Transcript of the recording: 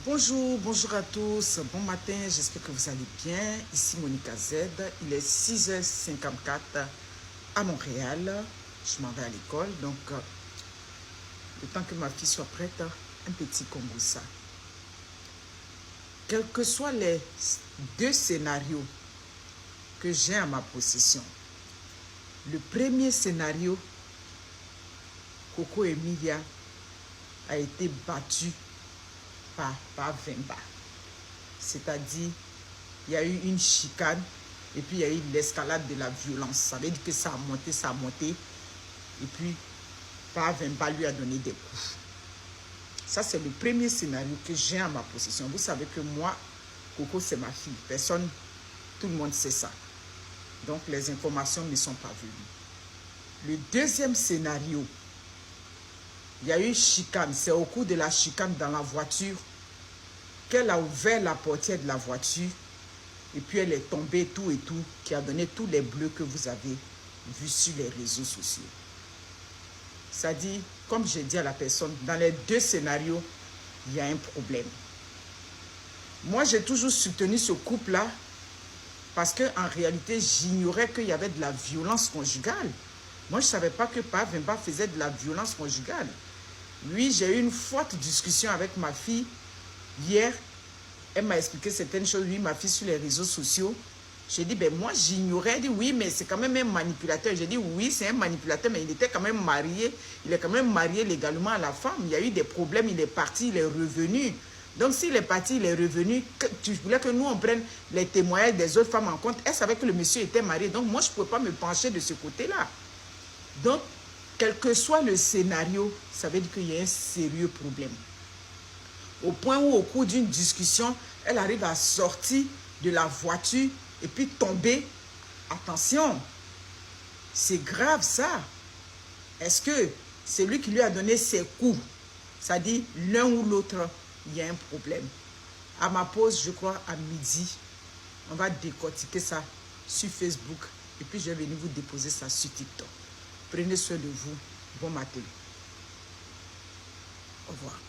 Bonjour, bonjour à tous, bon matin, j'espère que vous allez bien. Ici Monica Z, il est 6h54 à Montréal. Je m'en vais à l'école, donc le temps que ma fille soit prête, un petit komboussa. Quels que soient les deux scénarios que j'ai à ma possession, le premier scénario, Coco Emilia a été battue par Vemba. C'est-à-dire, il y a eu une chicane et puis il y a eu l'escalade de la violence. Ça veut dire que ça a monté. Et puis, Vemba lui a donné des coups. Ça, c'est le premier scénario que j'ai à ma possession. Vous savez que moi, Coco, c'est ma fille. Personne, tout le monde sait ça. Donc, les informations ne sont pas venues. Le deuxième scénario, il y a eu chicane. C'est au cours de la chicane dans la voiture qu'elle a ouvert la portière de la voiture et puis elle est tombée tout et tout, qui a donné tous les bleus que vous avez vus sur les réseaux sociaux. Ça dit, comme j'ai dit à la personne, dans les deux scénarios, il y a un problème. Moi, j'ai toujours soutenu ce couple-là parce qu'en réalité, j'ignorais qu'il y avait de la violence conjugale. Moi, je ne savais pas que Vemba faisait de la violence conjugale. Oui, j'ai eu une forte discussion avec ma fille hier. Elle m'a expliqué certaines choses, oui, ma fille, sur les réseaux sociaux. J'ai dit, ben moi, j'ignorais. Elle dit, oui, mais c'est quand même un manipulateur. J'ai dit, oui, c'est un manipulateur, mais il était quand même marié. Il est quand même marié légalement à la femme. Il y a eu des problèmes, il est parti, il est revenu. Donc, s'il est parti, il est revenu, tu voulais que nous, on prenne les témoignages des autres femmes en compte. Elle savait que le monsieur était marié. Donc, moi, je ne pouvais pas me pencher de ce côté-là. Donc, quel que soit le scénario, ça veut dire qu'il y a un sérieux problème. Au point où, au cours d'une discussion, elle arrive à sortir de la voiture et puis tomber. Attention, c'est grave ça. Est-ce que c'est lui qui lui a donné ses coups? Ça dit l'un ou l'autre, il y a un problème. À ma pause, je crois, à midi, on va décortiquer ça sur Facebook et puis je vais venir vous déposer ça sur TikTok. Prenez soin de vous. Bon matin. Au revoir.